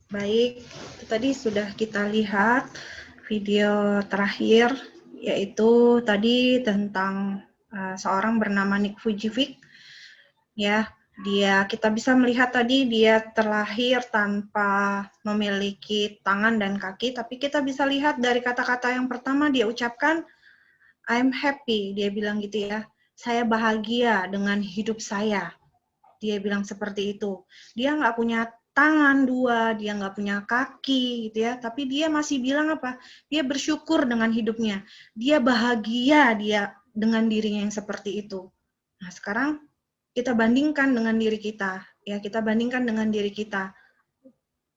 Baik, itu tadi sudah kita lihat video terakhir, yaitu tadi tentang seorang bernama Nick Vujicic. Ya, kita bisa melihat tadi dia terlahir tanpa memiliki tangan dan kaki, tapi kita bisa lihat dari kata-kata yang pertama dia ucapkan, I'm happy, dia bilang gitu ya. Saya bahagia dengan hidup saya. Dia bilang seperti itu. Dia nggak punya tangan dua, dia nggak punya kaki, gitu ya. Tapi dia masih bilang apa? Dia bersyukur dengan hidupnya. Dia bahagia dia dengan dirinya yang seperti itu. Nah, sekarang kita bandingkan dengan diri kita. Ya, kita bandingkan dengan diri kita.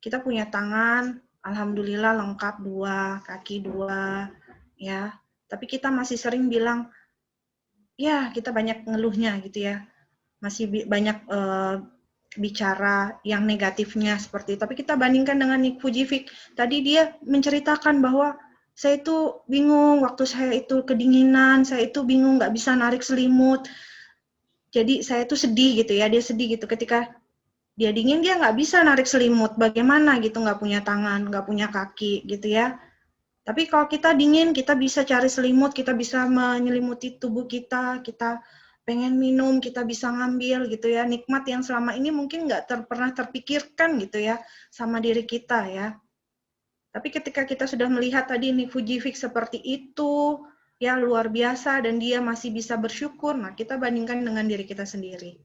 Kita punya tangan, alhamdulillah lengkap dua, kaki dua, ya. Tapi kita masih sering bilang, ya kita banyak ngeluhnya gitu ya. Masih banyak bicara yang negatifnya seperti itu. Tapi kita bandingkan dengan Nick Vujicic. Tadi dia menceritakan bahwa saya itu bingung waktu saya itu kedinginan, saya itu bingung nggak bisa narik selimut. Jadi saya itu sedih gitu ya, dia sedih gitu ketika dia dingin dia nggak bisa narik selimut. Bagaimana gitu nggak punya tangan, nggak punya kaki gitu ya. Tapi kalau kita dingin, kita bisa cari selimut, kita bisa menyelimuti tubuh kita, kita pengen minum, kita bisa ngambil gitu ya, nikmat yang selama ini mungkin nggak pernah terpikirkan gitu ya, sama diri kita ya. Tapi ketika kita sudah melihat tadi Nick Vujicic seperti itu, ya luar biasa, dan dia masih bisa bersyukur, nah kita bandingkan dengan diri kita sendiri.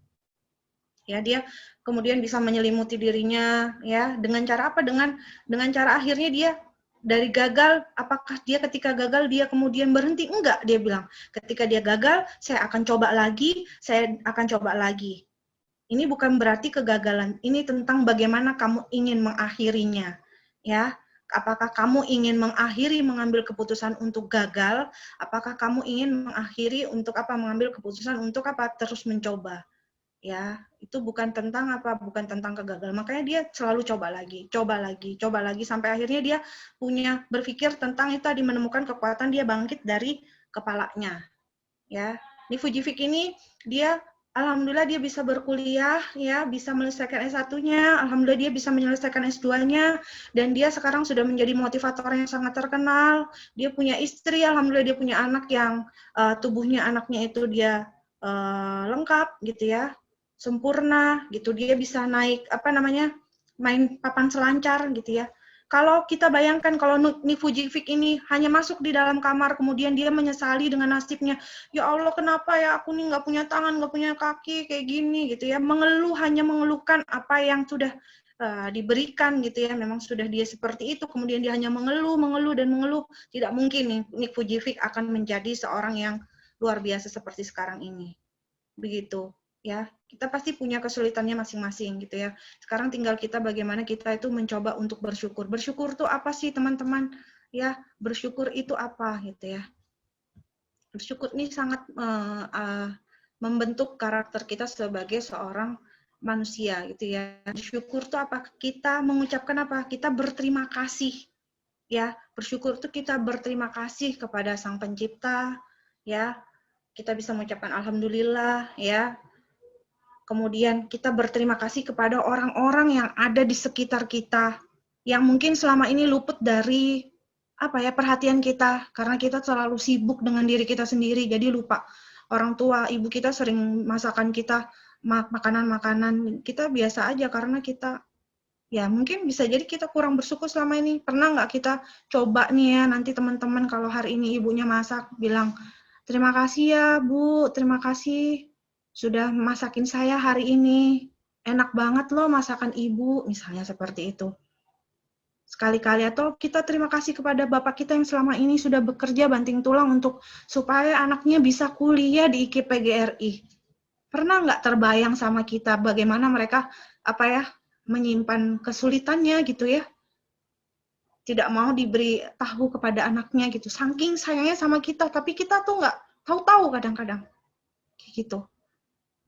Ya, dia kemudian bisa menyelimuti dirinya ya dengan cara apa? Dengan cara akhirnya dia dari gagal, apakah dia ketika gagal dia kemudian berhenti? Enggak, dia bilang. Ketika dia gagal, saya akan coba lagi, saya akan coba lagi. Ini bukan berarti kegagalan, ini tentang bagaimana kamu ingin mengakhirinya. Ya, apakah kamu ingin mengakhiri mengambil keputusan untuk gagal? Apakah kamu ingin mengakhiri untuk apa? Mengambil keputusan untuk apa? Terus mencoba. Ya, itu bukan tentang apa, bukan tentang kegagalan. Makanya dia selalu coba lagi sampai akhirnya dia punya berpikir tentang itu tadi, menemukan kekuatan dia bangkit dari kepalanya. Ya, di Vujicic ini dia alhamdulillah dia bisa berkuliah ya, bisa menyelesaikan S1-nya, alhamdulillah dia bisa menyelesaikan S2-nya, dan dia sekarang sudah menjadi motivator yang sangat terkenal. Dia punya istri, alhamdulillah dia punya anak yang tubuhnya anaknya itu dia lengkap gitu ya, sempurna gitu, dia bisa naik apa namanya, main papan selancar gitu ya. Kalau kita bayangkan kalau Nick Vujicic ini hanya masuk di dalam kamar kemudian dia menyesali dengan nasibnya, ya Allah kenapa ya aku nih nggak punya tangan, nggak punya kaki kayak gini gitu ya, mengeluh, hanya mengeluhkan apa yang sudah diberikan gitu ya, memang sudah dia seperti itu, kemudian dia hanya mengeluh dan mengeluh, tidak mungkin nih Nick Vujicic akan menjadi seorang yang luar biasa seperti sekarang ini. Begitu ya, kita pasti punya kesulitannya masing-masing gitu ya. Sekarang tinggal kita bagaimana kita itu mencoba untuk bersyukur. Bersyukur tuh apa sih teman-teman? Ya, bersyukur itu apa gitu ya. Bersyukur ini sangat membentuk karakter kita sebagai seorang manusia gitu ya. Bersyukur tuh apa? Kita mengucapkan apa? Kita berterima kasih ya. Bersyukur tuh kita berterima kasih kepada Sang Pencipta ya. Kita bisa mengucapkan alhamdulillah ya. Kemudian kita berterima kasih kepada orang-orang yang ada di sekitar kita, yang mungkin selama ini luput dari apa ya, perhatian kita, karena kita terlalu sibuk dengan diri kita sendiri, jadi lupa. Orang tua, ibu kita sering masakan kita, makanan-makanan, kita biasa aja karena kita, ya mungkin bisa jadi kita kurang bersyukur selama ini. Pernah nggak kita coba nih ya, nanti teman-teman kalau hari ini ibunya masak, bilang, terima kasih ya Bu, terima kasih sudah masakin saya hari ini. Enak banget loh masakan ibu, misalnya seperti itu. Sekali-kali atau kita terima kasih kepada bapak kita yang selama ini sudah bekerja banting tulang untuk supaya anaknya bisa kuliah di IKIP PGRI. Pernah nggak terbayang sama kita bagaimana mereka apa ya menyimpan kesulitannya gitu ya? Tidak mau diberi tahu kepada anaknya gitu. Saking sayangnya sama kita, tapi kita tuh nggak tahu-tahu kadang-kadang. Kayak gitu.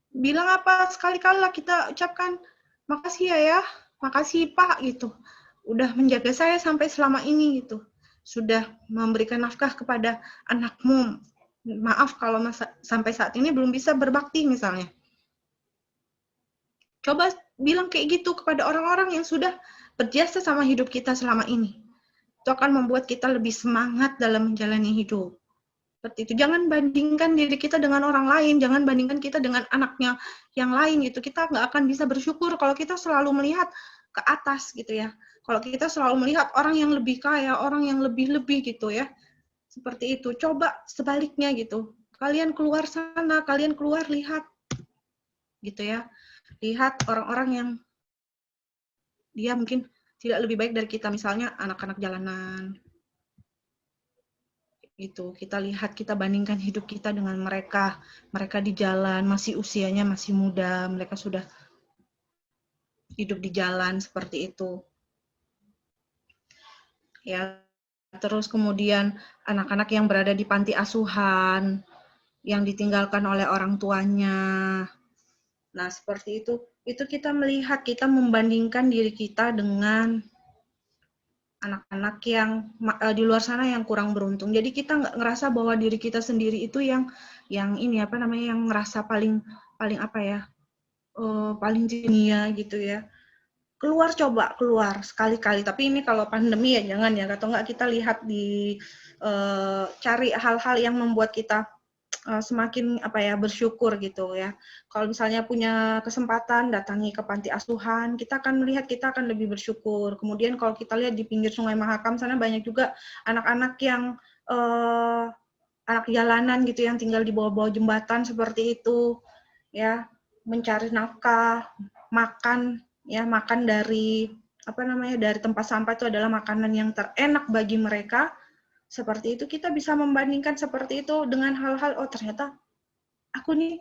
Bilang apa sekali-kali lah kita ucapkan makasih ya, makasih Pak gitu. Udah menjaga saya sampai selama ini gitu. Sudah memberikan nafkah kepada anakmu. Maaf kalau sampai saat ini belum bisa berbakti misalnya. Coba bilang kayak gitu kepada orang-orang yang sudah berjasa sama hidup kita selama ini. Itu akan membuat kita lebih semangat dalam menjalani hidup. Seperti itu. Jangan bandingkan diri kita dengan orang lain, jangan bandingkan kita dengan anaknya yang lain gitu. Kita nggak akan bisa bersyukur kalau kita selalu melihat ke atas gitu ya. Kalau kita selalu melihat orang yang lebih kaya, orang yang lebih-lebih gitu ya. Seperti itu. Coba sebaliknya gitu. Kalian keluar sana, kalian keluar lihat gitu ya. Lihat orang-orang yang dia mungkin tidak lebih baik dari kita, misalnya anak-anak jalanan. Itu kita lihat, kita bandingkan hidup kita dengan mereka. Mereka di jalan, masih usianya masih muda, mereka sudah hidup di jalan seperti itu. Ya, terus kemudian anak-anak yang berada di panti asuhan, yang ditinggalkan oleh orang tuanya. Nah, seperti itu kita melihat, kita membandingkan diri kita dengan anak-anak yang di luar sana yang kurang beruntung. Jadi kita nggak ngerasa bahwa diri kita sendiri itu yang ini apa namanya, yang ngerasa paling apa ya, paling dunia gitu ya. Coba keluar sekali-kali. Tapi ini kalau pandemi ya jangan ya, atau nggak kita lihat cari hal-hal yang membuat kita semakin apa ya, bersyukur gitu ya. Kalau misalnya punya kesempatan datangi ke panti asuhan, kita akan melihat, kita akan lebih bersyukur. Kemudian kalau kita lihat di pinggir Sungai Mahakam sana banyak juga anak-anak yang anak jalanan gitu yang tinggal di bawah-bawah jembatan seperti itu ya, mencari nafkah, makan ya, makan dari apa namanya, dari tempat sampah itu adalah makanan yang terenak bagi mereka. Seperti itu kita bisa membandingkan seperti itu dengan hal-hal, oh ternyata aku nih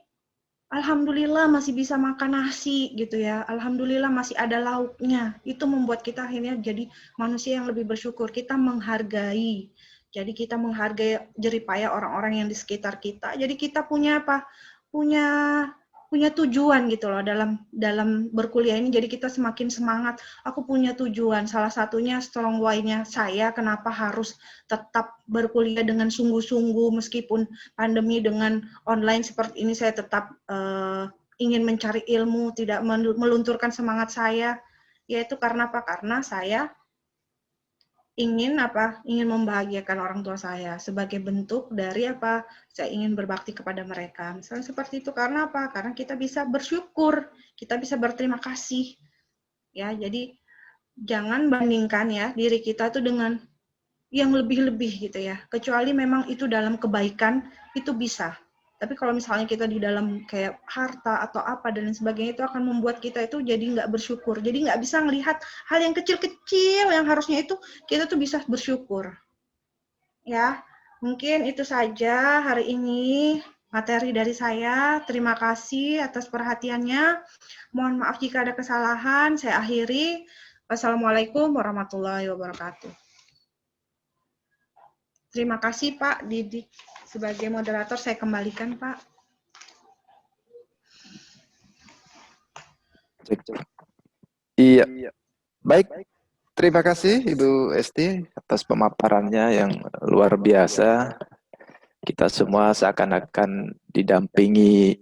alhamdulillah masih bisa makan nasi gitu ya, alhamdulillah masih ada lauknya. Itu membuat kita akhirnya jadi manusia yang lebih bersyukur. Kita menghargai, jadi kita menghargai jeripaya orang-orang yang di sekitar kita. Jadi kita punya apa, punya tujuan gitu loh dalam berkuliah ini. Jadi kita semakin semangat. Aku punya tujuan. Salah satunya strong why-nya saya kenapa harus tetap berkuliah dengan sungguh-sungguh meskipun pandemi, dengan online seperti ini saya tetap ingin mencari ilmu, tidak melunturkan semangat saya. Yaitu karena apa? Karena saya ingin membahagiakan orang tua saya sebagai bentuk dari apa, saya ingin berbakti kepada mereka, misalnya seperti itu. Karena apa? Karena kita bisa bersyukur, kita bisa berterima kasih ya. Jadi jangan bandingkan ya diri kita tuh dengan yang lebih-lebih gitu ya, kecuali memang itu dalam kebaikan, itu bisa. Tapi kalau misalnya kita di dalam kayak harta atau apa dan lain sebagainya, itu akan membuat kita itu jadi nggak bersyukur. Jadi nggak bisa melihat hal yang kecil-kecil yang harusnya itu kita tuh bisa bersyukur. Ya, mungkin itu saja hari ini materi dari saya. Terima kasih atas perhatiannya. Mohon maaf jika ada kesalahan. Saya akhiri. Wassalamualaikum warahmatullahi wabarakatuh. Terima kasih Pak Didik. Sebagai moderator saya kembalikan Pak. Iya, baik. Terima kasih Ibu Esti atas pemaparannya yang luar biasa. Kita semua seakan-akan didampingi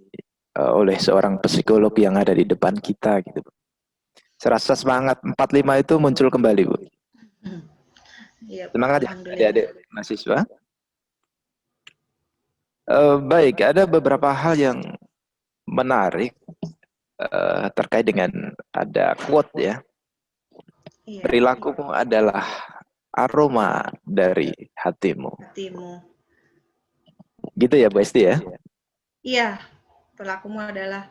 oleh seorang psikolog yang ada di depan kita gitu. Serasa semangat 45 itu muncul kembali, Bu. Iya, Semangat ya adik-adik mahasiswa. Baik, ada beberapa hal yang menarik terkait dengan ada quote ya. Perilakumu adalah aroma dari hatimu. Gitu ya Bu Esti ya? Iya, perilakumu adalah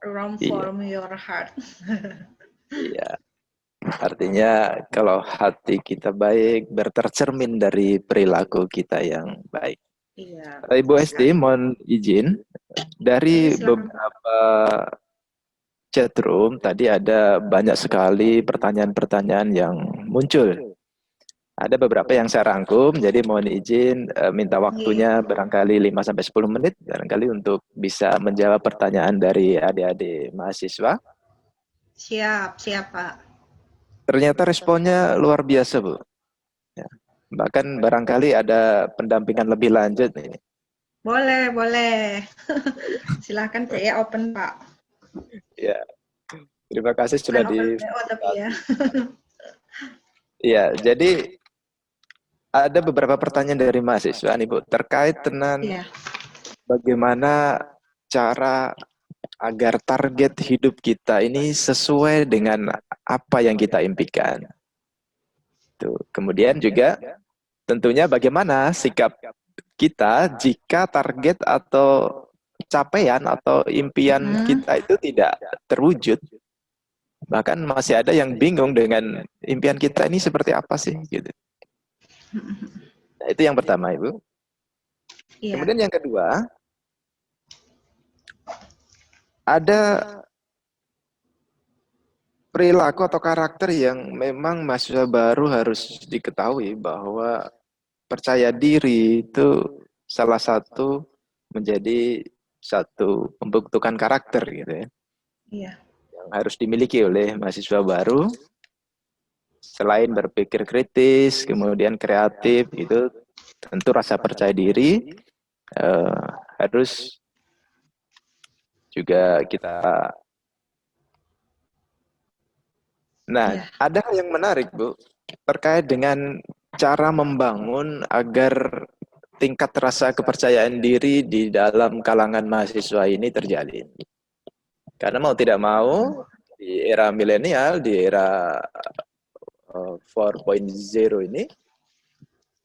aroma from your heart. Iya. Artinya kalau hati kita baik, bertercermin dari perilaku kita yang baik. Iya. Ibu Esti, mohon izin. Dari beberapa chatroom, tadi ada banyak sekali pertanyaan-pertanyaan yang muncul. Ada beberapa yang saya rangkum, jadi mohon izin minta waktunya barangkali 5-10 menit, barangkali untuk bisa menjawab pertanyaan dari adik-adik mahasiswa. Siap Pak. Ternyata responnya luar biasa, Bu. Ya. Bahkan barangkali ada pendampingan lebih lanjut nih. Boleh. Silakan saya open, Pak. Ya. Terima kasih sudah Bukan open BO tapi ya. Iya, jadi ada beberapa pertanyaan dari mahasiswa nih Bu, terkait dengan Iya. bagaimana cara agar target hidup kita ini sesuai dengan apa yang kita impikan. Tuh. Kemudian juga tentunya bagaimana sikap kita jika target atau capaian atau impian Hmm. kita itu tidak terwujud. Bahkan masih ada yang bingung dengan impian kita ini seperti apa sih gitu. Nah, itu yang pertama, Ibu. Iya. Kemudian yang kedua, ada perilaku atau karakter yang memang mahasiswa baru harus diketahui bahwa percaya diri itu salah satu menjadi satu pembentukan karakter gitu ya, Iya. yang harus dimiliki oleh mahasiswa baru. Selain berpikir kritis, kemudian kreatif, itu tentu rasa percaya diri eh, harus juga kita. Nah, Iya. ada hal yang menarik, Bu, terkait dengan cara membangun agar tingkat rasa kepercayaan diri di dalam kalangan mahasiswa ini terjalin. Karena mau tidak mau, di era milenial, di era 4.0 ini,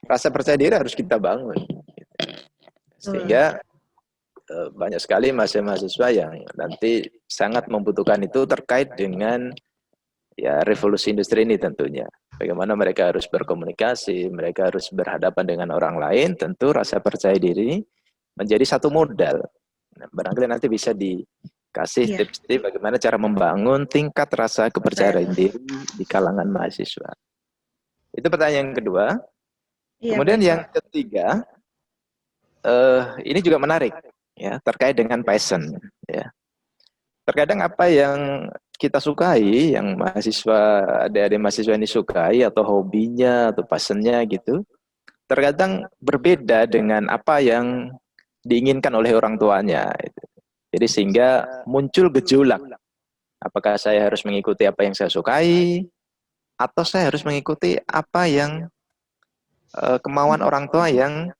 rasa percaya diri harus kita bangun. Betul. Sehingga banyak sekali mahasiswa yang nanti sangat membutuhkan itu terkait dengan ya revolusi industri ini tentunya. Bagaimana mereka harus berkomunikasi, mereka harus berhadapan dengan orang lain, tentu rasa percaya diri menjadi satu modal. Nah, barangkali nanti bisa dikasih Iya. tips-tips bagaimana cara membangun tingkat rasa Percaya kepercayaan diri. diri di kalangan mahasiswa. Itu pertanyaan yang kedua. Iya, Kemudian baik, yang Pak. ketiga, ini juga menarik ya, terkait dengan passion ya. Terkadang apa yang kita sukai, yang mahasiswa, adik-adik mahasiswa ini sukai atau hobinya atau passionnya gitu, terkadang berbeda dengan apa yang diinginkan oleh orang tuanya. Jadi sehingga muncul gejolak. Apakah saya harus mengikuti apa yang saya sukai, atau saya harus mengikuti apa yang kemauan orang tua yang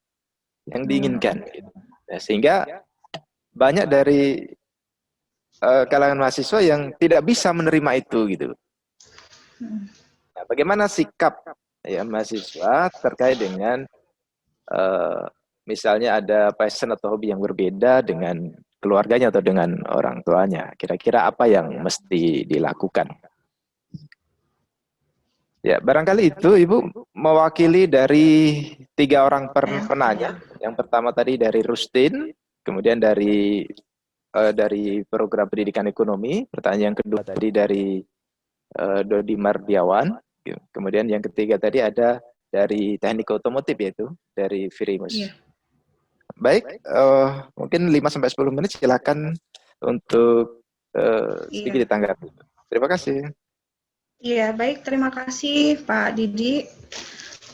Hmm. diinginkan. Gitu. Nah, sehingga banyak dari kalangan mahasiswa yang tidak bisa menerima itu gitu. Hmm. Nah, bagaimana sikap ya mahasiswa terkait dengan uh, misalnya ada passion atau hobi yang berbeda dengan keluarganya atau dengan orang tuanya? Kira-kira apa yang mesti dilakukan? Ya, barangkali itu Ibu mewakili dari 3 orang Yang penanya. ketiga. Yang pertama tadi dari Rustin, kemudian dari program pendidikan ekonomi. Pertanyaan yang kedua tadi dari Dodi Mardiawan. Kemudian yang ketiga tadi ada dari teknik otomotif yaitu dari Virimus. Iya. Baik, mungkin 5 sampai 10 menit silakan untuk sedikit Iya. ditanggapi. Terima kasih. Iya, baik. Terima kasih, Pak Didi,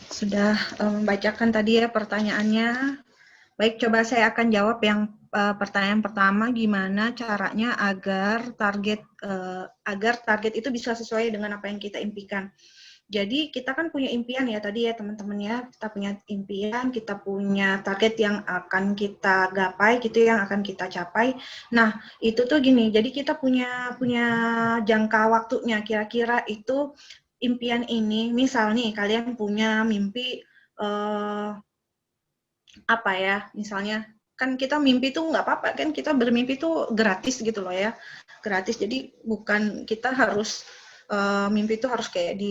sudah membacakan tadi ya pertanyaannya. Baik, coba saya akan jawab yang pertanyaan pertama, gimana caranya agar target itu bisa sesuai dengan apa yang kita impikan. Jadi kita kan punya impian ya tadi ya teman-teman ya, kita punya impian, kita punya target yang akan kita gapai gitu, yang akan kita capai. Nah itu tuh gini, jadi kita punya jangka waktunya, kira-kira itu impian ini, misal nih kalian punya mimpi apa ya, misalnya kan kita mimpi tuh nggak apa-apa kan, kita bermimpi tuh gratis gitu loh ya, gratis. Jadi bukan kita harus mimpi itu harus kayak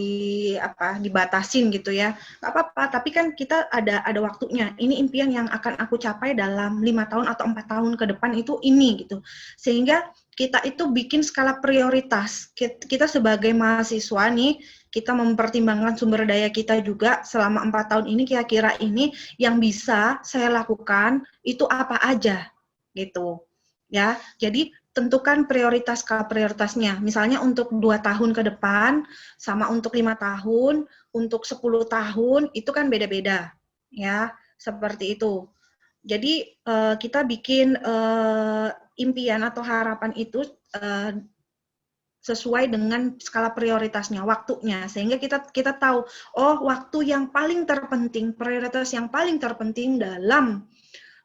dibatasin gitu ya, nggak apa-apa. Tapi kan kita ada waktunya. Ini impian yang akan aku capai dalam 5 tahun atau 4 tahun ke depan itu ini gitu. Sehingga kita itu bikin skala prioritas. Kita sebagai mahasiswa nih, kita mempertimbangkan sumber daya kita juga selama 4 tahun ini, kira-kira ini yang bisa saya lakukan itu apa aja gitu ya. Jadi tentukan prioritasnya. Misalnya untuk 2 tahun ke depan, sama untuk 5 tahun, untuk 10 tahun itu kan beda-beda ya, seperti itu. Jadi kita bikin impian atau harapan itu sesuai dengan skala prioritasnya, waktunya, sehingga kita tahu, oh waktu yang paling terpenting, prioritas yang paling terpenting dalam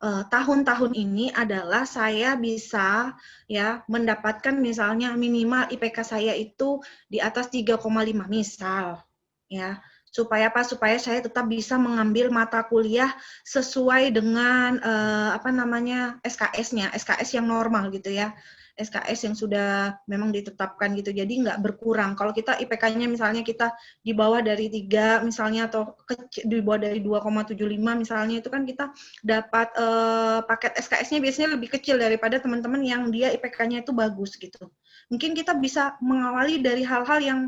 tahun-tahun ini adalah saya bisa ya mendapatkan misalnya minimal IPK saya itu di atas 3,5 misal, ya. Supaya apa? Supaya saya tetap bisa mengambil mata kuliah sesuai dengan apa namanya SKS-nya, SKS yang normal gitu ya. SKS yang sudah memang ditetapkan gitu. Jadi nggak berkurang. Kalau kita IPK-nya misalnya kita di bawah dari 3 misalnya atau di bawah dari 2,75 misalnya, itu kan kita dapat paket SKS-nya biasanya lebih kecil daripada teman-teman yang dia IPK-nya itu bagus gitu. Mungkin kita bisa mengawali dari hal-hal yang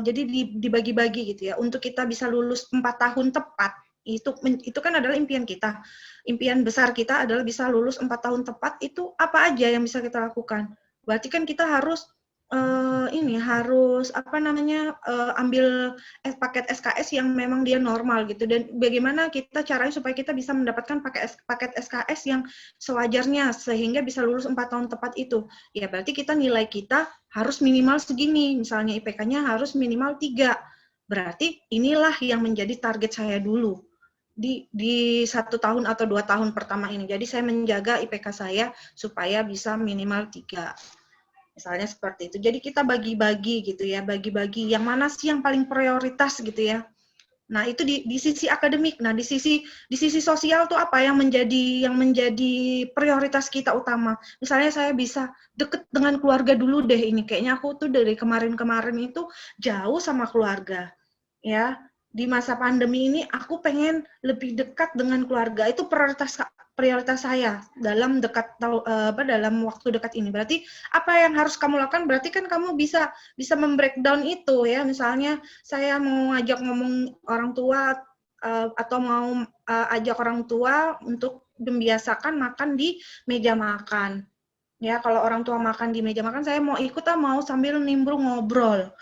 jadi dibagi-bagi gitu ya, untuk kita bisa lulus 4 tahun tepat. Itu kan adalah impian kita. Impian besar kita adalah bisa lulus 4 tahun tepat. Itu apa aja yang bisa kita lakukan? Berarti kan kita harus harus apa namanya ambil paket SKS yang memang dia normal gitu, dan bagaimana kita caranya supaya kita bisa mendapatkan paket SKS yang sewajarnya sehingga bisa lulus 4 tahun tepat itu. Ya berarti kita nilai kita harus minimal segini, misalnya IPK-nya harus minimal 3. Berarti inilah yang menjadi target saya dulu di 1 tahun atau 2 tahun pertama ini. Jadi saya menjaga IPK saya supaya bisa minimal 3. Misalnya seperti itu. Jadi kita bagi-bagi gitu ya, bagi-bagi yang mana sih yang paling prioritas gitu ya. Nah, itu di sisi akademik. Nah, di sisi sosial tuh apa yang menjadi prioritas kita utama. Misalnya saya bisa deket dengan keluarga dulu deh ini. Kayaknya aku tuh dari kemarin-kemarin itu jauh sama keluarga. Ya, di masa pandemi ini aku pengen lebih dekat dengan keluarga. Itu prioritas saya dalam dalam waktu dekat ini. Berarti apa yang harus kamu lakukan? Berarti kan kamu bisa membreakdown itu ya. Misalnya saya mau ngajak ngomong orang tua atau mau ajak orang tua untuk membiasakan makan di meja makan. Ya, kalau orang tua makan di meja makan, saya mau ikut mau sambil nimbrung ngobrol.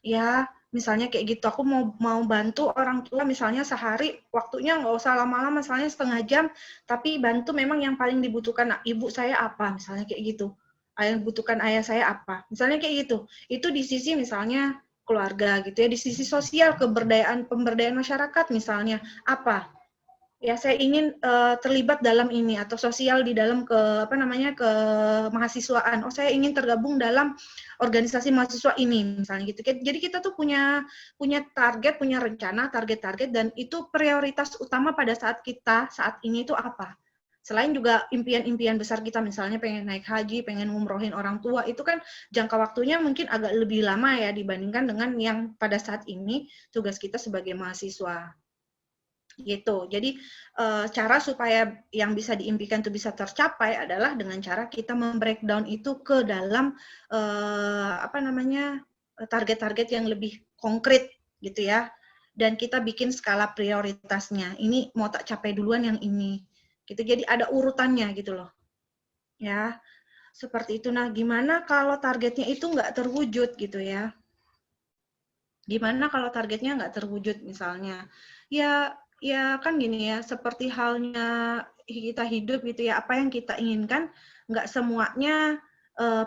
Ya, misalnya kayak gitu. Aku mau bantu orang tua misalnya sehari, waktunya nggak usah lama-lama, misalnya setengah jam, tapi bantu memang yang paling dibutuhkan ibu saya apa, misalnya kayak gitu. Yang dibutuhkan ayah saya apa, misalnya kayak gitu. Itu di sisi misalnya keluarga gitu ya, di sisi sosial, pemberdayaan masyarakat misalnya apa. Ya, saya ingin terlibat dalam ini atau sosial di dalam ke mahasiswaan. Oh, saya ingin tergabung dalam organisasi mahasiswa ini misalnya gitu. Jadi kita tuh punya target, punya rencana, target-target, dan itu prioritas utama pada saat ini itu apa. Selain juga impian-impian besar kita, misalnya pengen naik haji, pengen ngumrohin orang tua, itu kan jangka waktunya mungkin agak lebih lama ya dibandingkan dengan yang pada saat ini tugas kita sebagai mahasiswa. Gitu. Jadi cara supaya yang bisa diimpikan itu bisa tercapai adalah dengan cara kita membreakdown itu ke dalam target-target yang lebih konkret gitu ya. Dan kita bikin skala prioritasnya. Ini mau tak capai duluan yang ini. Gitu. Jadi ada urutannya gitu loh. Ya. Seperti itu. Nah, gimana kalau targetnya itu nggak terwujud gitu ya? Gimana kalau targetnya nggak terwujud misalnya? Ya kan gini ya, seperti halnya kita hidup gitu ya, apa yang kita inginkan nggak semuanya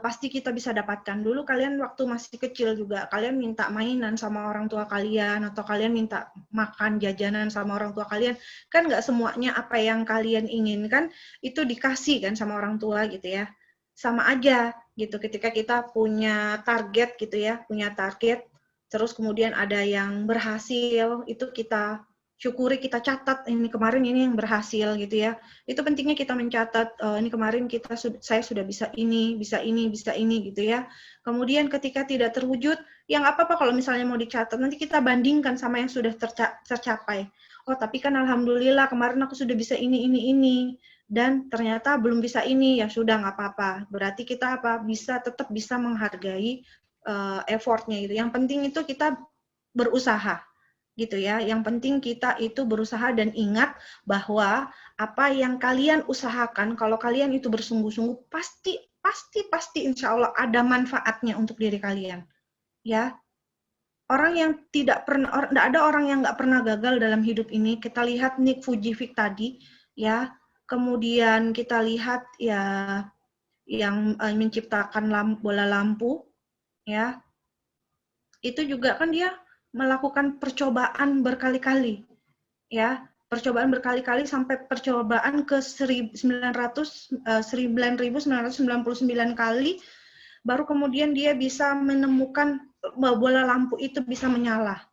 pasti kita bisa dapatkan. Dulu kalian waktu masih kecil juga, kalian minta mainan sama orang tua kalian, atau kalian minta makan jajanan sama orang tua kalian, kan nggak semuanya apa yang kalian inginkan itu dikasih kan sama orang tua gitu ya. Sama aja gitu ketika kita punya target gitu ya, punya target, terus kemudian ada yang berhasil, itu kita syukuri, kita catat, ini kemarin ini yang berhasil gitu ya. Itu pentingnya kita mencatat, ini kemarin saya sudah bisa ini gitu ya. Kemudian ketika tidak terwujud, yang apa-apa kalau misalnya mau dicatat, nanti kita bandingkan sama yang sudah tercapai. Oh, tapi kan alhamdulillah kemarin aku sudah bisa ini. Dan ternyata belum bisa ini, ya sudah nggak apa-apa. Berarti kita tetap bisa menghargai effortnya gitu. Yang penting itu kita berusaha gitu ya. Yang penting kita itu berusaha dan ingat bahwa apa yang kalian usahakan, kalau kalian itu bersungguh-sungguh, pasti insya Allah ada manfaatnya untuk diri kalian. Ya, orang yang tidak ada orang yang nggak pernah gagal dalam hidup ini. Kita lihat Nick Vujicic tadi, ya. Kemudian kita lihat ya yang menciptakan bola lampu, ya. Itu juga kan dia melakukan percobaan berkali-kali, ya. Percobaan berkali-kali sampai percobaan ke 9.999 kali, baru kemudian dia bisa menemukan bola lampu itu bisa menyala,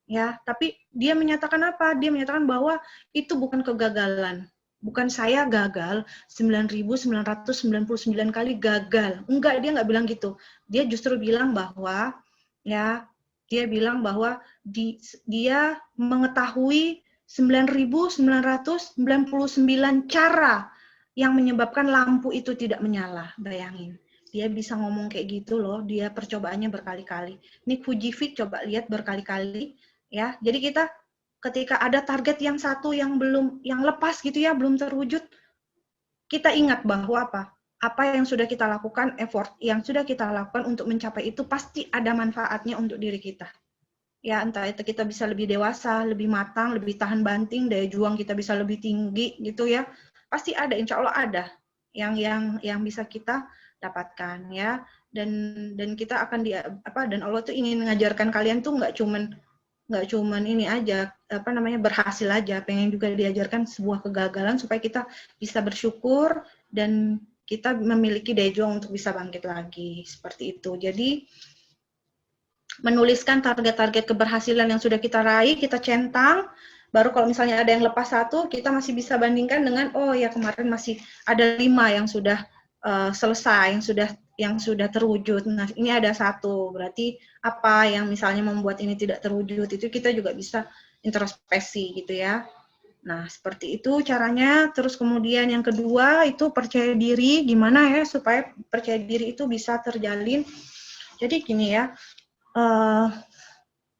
ya. Tapi dia menyatakan apa? Dia menyatakan bahwa itu bukan kegagalan. Bukan saya gagal 9.999 kali gagal. Enggak, dia nggak bilang gitu. Dia justru bilang bahwa ya, dia bilang bahwa dia mengetahui 9.999 cara yang menyebabkan lampu itu tidak menyala. Bayangin. Dia bisa ngomong kayak gitu loh, dia percobaannya berkali-kali. Nick Fujifilm coba lihat berkali-kali, ya. Jadi kita ketika ada target yang satu yang belum, yang lepas gitu ya, belum terwujud, kita ingat bahwa apa yang sudah kita lakukan, effort yang sudah kita lakukan untuk mencapai itu pasti ada manfaatnya untuk diri kita. Ya, entah itu kita bisa lebih dewasa, lebih matang, lebih tahan banting, daya juang kita bisa lebih tinggi gitu ya. Pasti ada, insya Allah ada yang bisa kita dapatkan ya. Dan kita akan dan Allah tuh ingin mengajarkan kalian tuh nggak cuman ini aja, berhasil aja, pengen juga diajarkan sebuah kegagalan supaya kita bisa bersyukur dan kita memiliki daya juang untuk bisa bangkit lagi, seperti itu. Jadi menuliskan target-target keberhasilan yang sudah kita raih, kita centang, baru kalau misalnya ada yang lepas satu, kita masih bisa bandingkan dengan, oh ya kemarin masih ada 5 yang sudah selesai, yang sudah terwujud. Nah, ini ada satu, berarti apa yang misalnya membuat ini tidak terwujud, itu kita juga bisa introspeksi gitu ya. Nah, seperti itu caranya. Terus kemudian yang kedua itu percaya diri, gimana ya supaya percaya diri itu bisa terjalin. Jadi gini ya,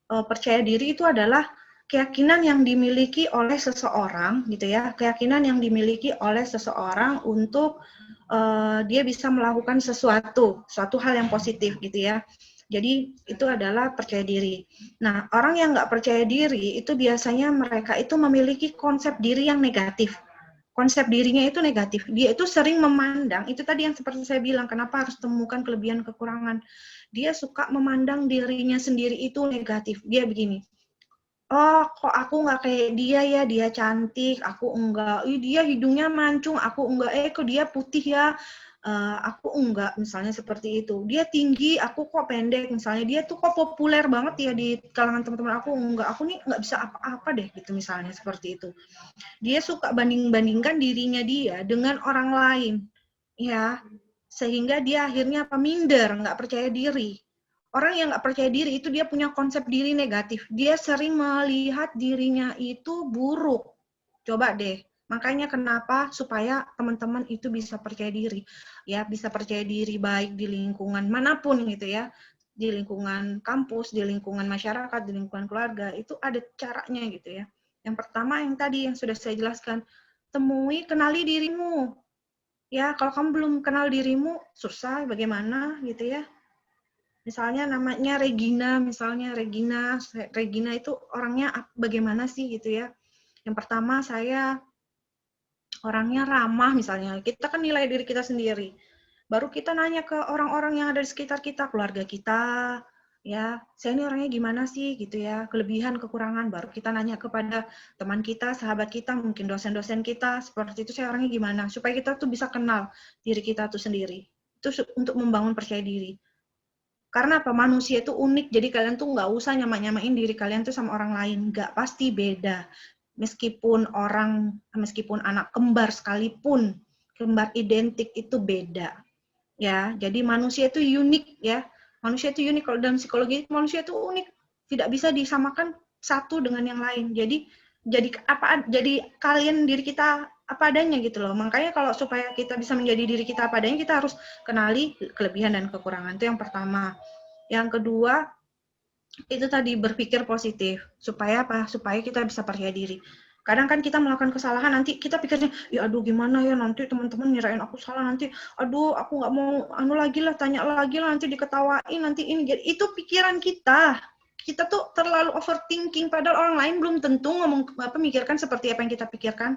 percaya diri itu adalah keyakinan yang dimiliki oleh seseorang gitu ya, keyakinan yang dimiliki oleh seseorang untuk dia bisa melakukan suatu hal yang positif gitu ya. Jadi itu adalah percaya diri. Nah, orang yang nggak percaya diri itu biasanya mereka itu memiliki konsep diri yang negatif. Konsep dirinya itu negatif. Dia itu sering memandang, itu tadi yang seperti saya bilang, kenapa harus temukan kelebihan kekurangan. Dia suka memandang dirinya sendiri itu negatif. Dia begini, oh kok aku nggak kayak dia ya, dia cantik, aku enggak, dia hidungnya mancung, aku enggak, kok dia putih ya, aku enggak, misalnya seperti itu. Dia tinggi, aku kok pendek, misalnya dia tuh kok populer banget ya di kalangan teman-teman aku enggak, aku nih nggak bisa apa-apa deh gitu, misalnya seperti itu. Dia suka banding-bandingkan dirinya dia dengan orang lain, ya, sehingga dia akhirnya minder, nggak percaya diri. Orang yang nggak percaya diri itu dia punya konsep diri negatif. Dia sering melihat dirinya itu buruk. Coba deh. Makanya kenapa supaya teman-teman itu bisa percaya diri. Ya, bisa percaya diri baik di lingkungan manapun gitu ya. Di lingkungan kampus, di lingkungan masyarakat, di lingkungan keluarga, itu ada caranya gitu ya. Yang pertama yang tadi yang sudah saya jelaskan, kenali dirimu. Ya, kalau kamu belum kenal dirimu, susah bagaimana gitu ya. Misalnya namanya Regina itu orangnya bagaimana sih gitu ya. Yang pertama saya orangnya ramah misalnya. Kita kan nilai diri kita sendiri. Baru kita nanya ke orang-orang yang ada di sekitar kita, keluarga kita, ya, saya ini orangnya gimana sih gitu ya, kelebihan, kekurangan. Baru kita nanya kepada teman kita, sahabat kita, mungkin dosen-dosen kita, seperti itu saya orangnya gimana, supaya kita tuh bisa kenal diri kita tuh sendiri. Itu untuk membangun percaya diri. Karena apa? Manusia itu unik, jadi kalian tuh nggak usah nyamain diri kalian tuh sama orang lain, nggak, pasti beda. Meskipun anak kembar sekalipun, kembar identik itu beda. Ya, jadi manusia itu unik ya. Manusia itu unik, kalau dalam psikologi manusia itu unik, tidak bisa disamakan satu dengan yang lain. Jadi kalian diri kita apa adanya gitu loh. Makanya kalau supaya kita bisa menjadi diri kita apa adanya, kita harus kenali kelebihan dan kekurangan. Itu yang pertama. Yang kedua, itu tadi berpikir positif. Supaya apa? Supaya kita bisa percaya diri. Kadang kan kita melakukan kesalahan, nanti kita pikirnya, ya aduh gimana ya, nanti teman-teman nyerain aku salah, nanti aduh aku nggak mau tanya lagi lah, nanti diketawain, nanti ini. Jadi itu pikiran kita. Kita tuh terlalu overthinking, padahal orang lain belum tentu mikirkan seperti apa yang kita pikirkan.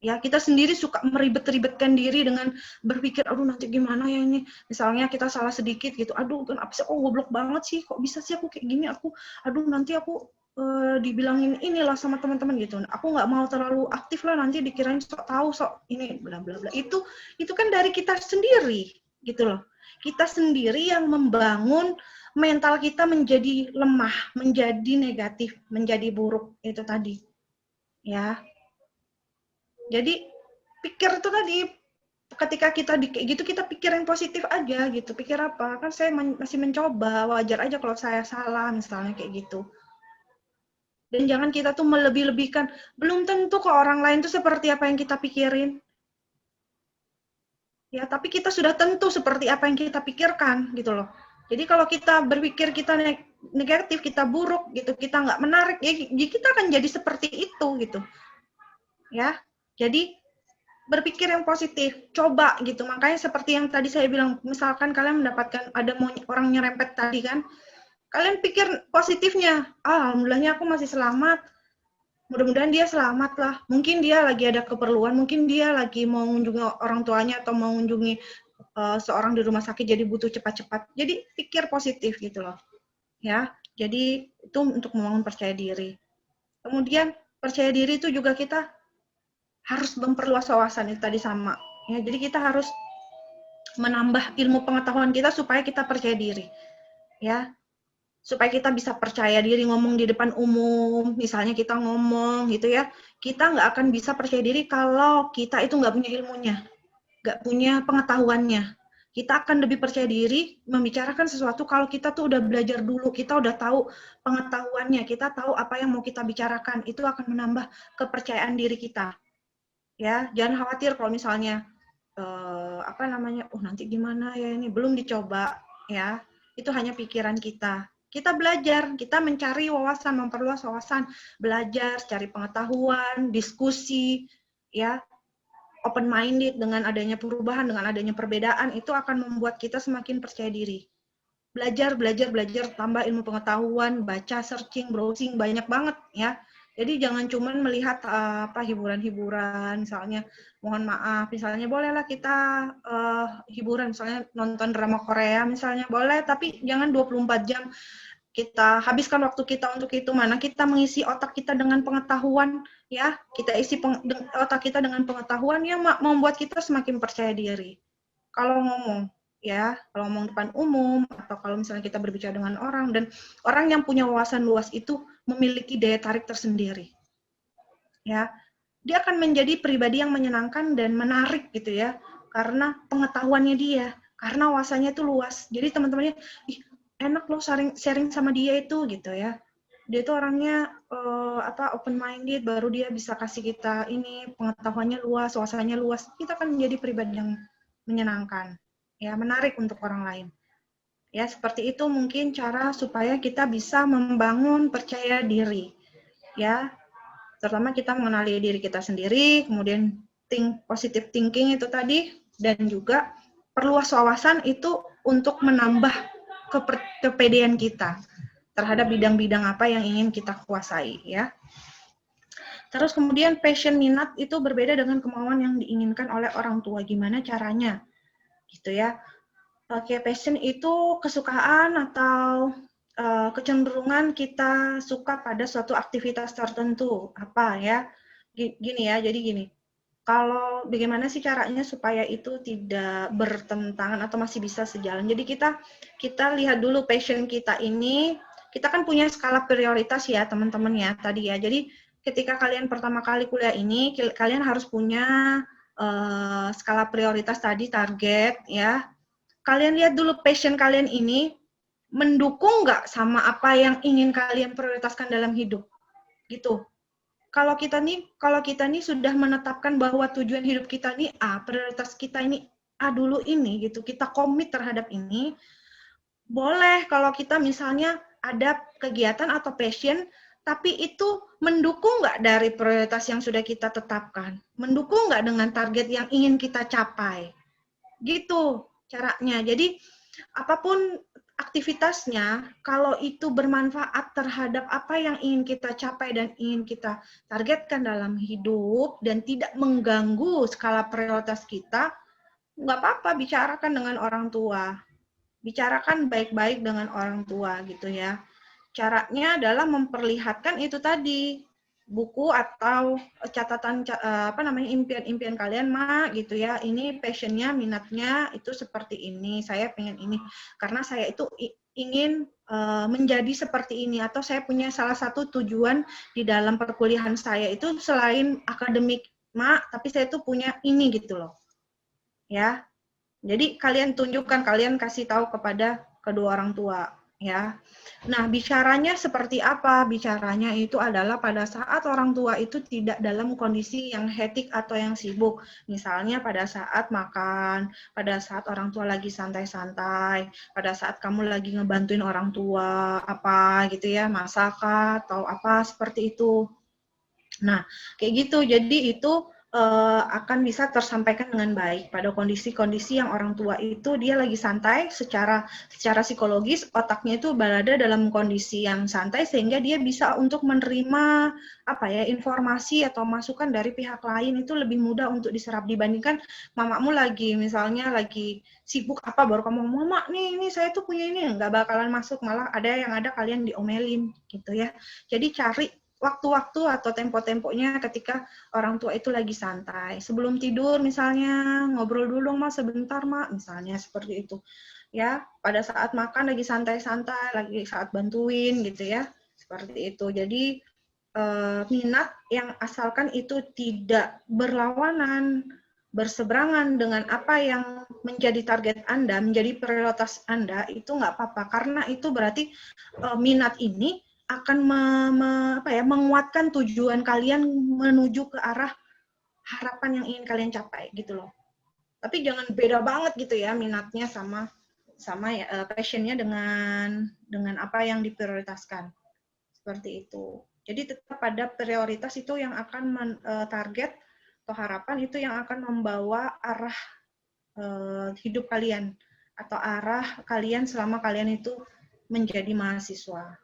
Ya, kita sendiri suka meribet-ribetkan diri dengan berpikir, aduh nanti gimana ya ini. Misalnya kita salah sedikit gitu, aduh kenapa sih, goblok banget sih, kok bisa sih aku kayak gini, aduh nanti aku dibilangin inilah sama teman-teman gitu. Aku nggak mau terlalu aktif lah, nanti dikirain sok tahu, sok ini, bla bla bla. Itu kan dari kita sendiri, gitu loh. Kita sendiri yang membangun mental kita menjadi lemah, menjadi negatif, menjadi buruk, itu tadi. Ya, jadi pikir itu tadi, ketika kita kayak gitu, kita pikir yang positif aja gitu. Pikir apa? Kan saya masih mencoba, wajar aja kalau saya salah misalnya kayak gitu. Dan jangan kita tuh melebih-lebihkan. Belum tentu kok orang lain tuh seperti apa yang kita pikirin. Ya, tapi kita sudah tentu seperti apa yang kita pikirkan gitu loh. Jadi kalau kita berpikir kita negatif, kita buruk gitu, kita nggak menarik, ya kita akan jadi seperti itu gitu. Ya, jadi berpikir yang positif, coba gitu. Makanya seperti yang tadi saya bilang, misalkan kalian mendapatkan ada orang nyerempet tadi kan, kalian pikir positifnya, alhamdulillahnya aku masih selamat, mudah-mudahan dia selamat lah. Mungkin dia lagi ada keperluan, mungkin dia lagi mau mengunjungi orang tuanya atau mau mengunjungi seorang di rumah sakit, jadi butuh cepat-cepat. Jadi pikir positif gitu loh, ya. Jadi itu untuk membangun percaya diri. Kemudian percaya diri itu juga kita harus memperluas wawasan, itu tadi sama. Ya, jadi kita harus menambah ilmu pengetahuan kita supaya kita percaya diri. Ya, supaya kita bisa percaya diri ngomong di depan umum, misalnya kita ngomong gitu ya, kita nggak akan bisa percaya diri kalau kita itu nggak punya ilmunya, nggak punya pengetahuannya. Kita akan lebih percaya diri membicarakan sesuatu kalau kita tuh udah belajar dulu, kita udah tahu pengetahuannya, kita tahu apa yang mau kita bicarakan, itu akan menambah kepercayaan diri kita. Ya, jangan khawatir kalau misalnya nanti gimana ya ini, belum dicoba ya, itu hanya pikiran kita. Kita belajar, kita mencari wawasan, memperluas wawasan, belajar, cari pengetahuan, diskusi, ya, open minded dengan adanya perubahan, dengan adanya perbedaan, itu akan membuat kita semakin percaya diri. Belajar, tambah ilmu pengetahuan, baca, searching, browsing, banyak banget ya. Jadi jangan cuma melihat hiburan-hiburan, misalnya mohon maaf, misalnya bolehlah kita hiburan, misalnya nonton drama Korea misalnya boleh, tapi jangan 24 jam kita habiskan waktu kita untuk itu. Mana kita mengisi otak kita dengan pengetahuan, ya, kita isi otak kita dengan pengetahuan yang membuat kita semakin percaya diri. Kalau ngomong, ya, kalau ngomong depan umum, atau kalau misalnya kita berbicara dengan orang, dan orang yang punya wawasan luas itu memiliki daya tarik tersendiri. Ya, dia akan menjadi pribadi yang menyenangkan dan menarik gitu ya, karena pengetahuannya dia, karena wawasannya itu luas. Jadi teman-temannya, ih, enak loh sharing sama dia itu gitu ya. Dia itu orangnya open minded, baru dia bisa kasih kita ini, pengetahuannya luas, wawasannya luas. Kita akan menjadi pribadi yang menyenangkan, ya, menarik untuk orang lain. Ya, seperti itu mungkin cara supaya kita bisa membangun percaya diri. Ya, terutama kita mengenali diri kita sendiri, kemudian positive thinking itu tadi, dan juga perluas wawasan itu untuk menambah kepedean kita terhadap bidang-bidang apa yang ingin kita kuasai, ya. Terus kemudian passion, minat itu berbeda dengan kemauan yang diinginkan oleh orang tua. Gimana caranya? Gitu ya. Oke, passion itu kesukaan atau kecenderungan kita suka pada suatu aktivitas tertentu. Apa ya? Gini ya, jadi gini. Kalau bagaimana sih caranya supaya itu tidak bertentangan atau masih bisa sejalan? Jadi kita lihat dulu passion kita ini, kita kan punya skala prioritas ya teman-teman ya tadi ya. Jadi ketika kalian pertama kali kuliah ini, kalian harus punya skala prioritas tadi, target ya. Kalian lihat dulu passion kalian ini mendukung nggak sama apa yang ingin kalian prioritaskan dalam hidup, gitu. Kalau kita nih sudah menetapkan bahwa tujuan hidup kita nih A, prioritas kita ini A dulu ini gitu, kita komit terhadap ini, boleh kalau kita misalnya ada kegiatan atau passion, tapi itu mendukung nggak dari prioritas yang sudah kita tetapkan, mendukung nggak dengan target yang ingin kita capai, gitu caranya. Jadi apapun aktivitasnya, kalau itu bermanfaat terhadap apa yang ingin kita capai dan ingin kita targetkan dalam hidup dan tidak mengganggu skala prioritas kita, nggak apa-apa bicarakan dengan orang tua. Bicarakan baik-baik dengan orang tua gitu ya. Caranya adalah memperlihatkan itu tadi, buku atau catatan impian-impian kalian, Mak, gitu ya. Ini passionnya, minatnya itu seperti ini. Saya pengen ini karena saya itu ingin menjadi seperti ini, atau saya punya salah satu tujuan di dalam perkuliahan saya itu selain akademik, Mak, tapi saya itu punya ini gitu loh. Ya. Jadi kalian tunjukkan, kalian kasih tahu kepada kedua orang tua, ya. Nah, bicaranya seperti apa? Bicaranya itu adalah pada saat orang tua itu tidak dalam kondisi yang hektik atau yang sibuk. Misalnya pada saat makan, pada saat orang tua lagi santai-santai, pada saat kamu lagi ngebantuin orang tua apa gitu ya, masak atau apa seperti itu. Nah, kayak gitu. Jadi itu akan bisa tersampaikan dengan baik pada kondisi-kondisi yang orang tua itu dia lagi santai secara psikologis, otaknya itu berada dalam kondisi yang santai sehingga dia bisa untuk menerima informasi atau masukan dari pihak lain itu lebih mudah untuk diserap dibandingkan mamamu misalnya lagi sibuk baru kamu ngomong, "Mama, nih saya tuh punya ini," nggak bakalan masuk, malah ada kalian diomelin gitu ya. Jadi cari waktu-waktu atau tempo-temponya ketika orang tua itu lagi santai. Sebelum tidur misalnya, ngobrol dulu Mak sebentar Mak, misalnya seperti itu. Ya, pada saat makan lagi santai-santai, lagi saat bantuin gitu ya. Seperti itu. Jadi minat yang asalkan itu tidak berlawanan, berseberangan dengan apa yang menjadi target Anda, menjadi prioritas Anda, itu nggak apa-apa. Karena itu berarti minat ini akan menguatkan tujuan kalian menuju ke arah harapan yang ingin kalian capai gitu loh. Tapi jangan beda banget gitu ya minatnya sama passionnya dengan apa yang diprioritaskan. Seperti itu. Jadi tetap pada prioritas itu yang akan target atau harapan itu yang akan membawa arah hidup kalian atau arah kalian selama kalian itu menjadi mahasiswa.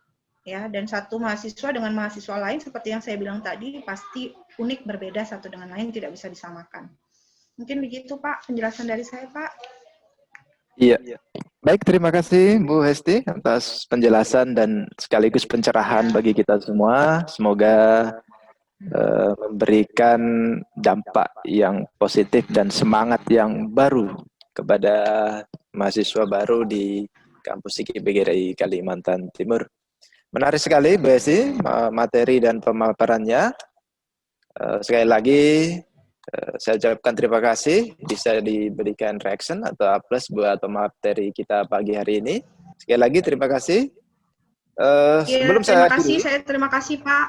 Ya, dan satu mahasiswa dengan mahasiswa lain seperti yang saya bilang tadi pasti unik, berbeda satu dengan lain, tidak bisa disamakan. Mungkin begitu Pak penjelasan dari saya Pak. Iya. Baik, terima kasih Bu Hesti atas penjelasan dan sekaligus pencerahan bagi kita semua. Semoga memberikan dampak yang positif dan semangat yang baru kepada mahasiswa baru di kampus IKIP Kalimantan Timur. Menarik sekali Bu Hesti materi dan pemaparannya. Sekali lagi saya ucapkan terima kasih bisa diberikan reaction atau plus buat materi kita pagi hari ini. Sekali lagi terima kasih. Sebelum terima kasih, saya terima kasih Pak.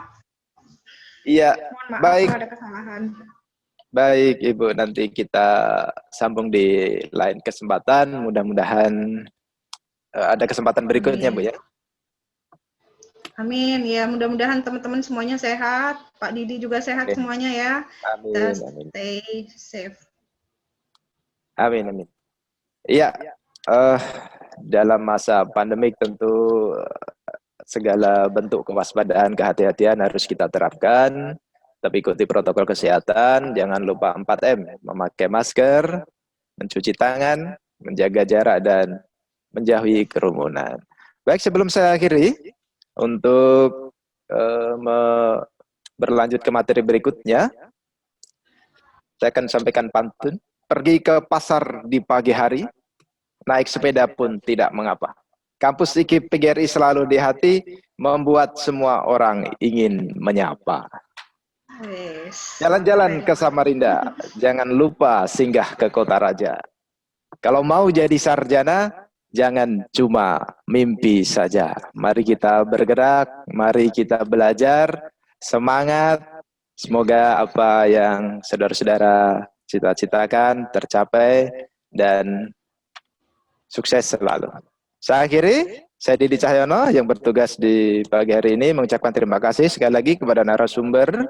Iya, mohon maaf baik. kalau ada kesalahan. Baik Ibu, nanti kita sambung di lain kesempatan. Mudah-mudahan ada kesempatan berikutnya Bu ya. Amin. Ya, mudah-mudahan teman-teman semuanya sehat. Pak Didi juga sehat semuanya ya. Amin. Amin. Stay safe. Amin. Amin. Iya, dalam masa pandemik tentu segala bentuk kewaspadaan, kehati-hatian harus kita terapkan. Tapi ikuti protokol kesehatan, jangan lupa 4M, memakai masker, mencuci tangan, menjaga jarak, dan menjauhi kerumunan. Baik, sebelum saya akhiri, untuk berlanjut ke materi berikutnya, saya akan sampaikan pantun. Pergi ke pasar di pagi hari, naik sepeda pun tidak mengapa. Kampus IKIP PGRI selalu di hati, membuat semua orang ingin menyapa. Jalan-jalan ke Samarinda, jangan lupa singgah ke Kota Raja. Kalau mau jadi sarjana, jangan cuma mimpi saja. Mari kita bergerak, mari kita belajar, semangat. Semoga apa yang saudara-saudara cita-citakan tercapai dan sukses selalu. Saya akhiri, saya Didi Cahyono yang bertugas di pagi hari ini mengucapkan terima kasih sekali lagi kepada narasumber.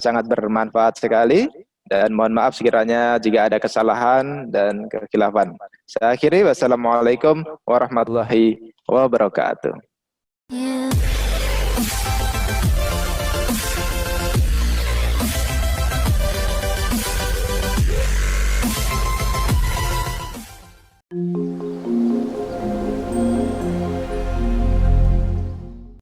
Sangat bermanfaat sekali dan mohon maaf sekiranya jika ada kesalahan dan kekhilafan. Saya akhiri, wassalamualaikum warahmatullahi wabarakatuh.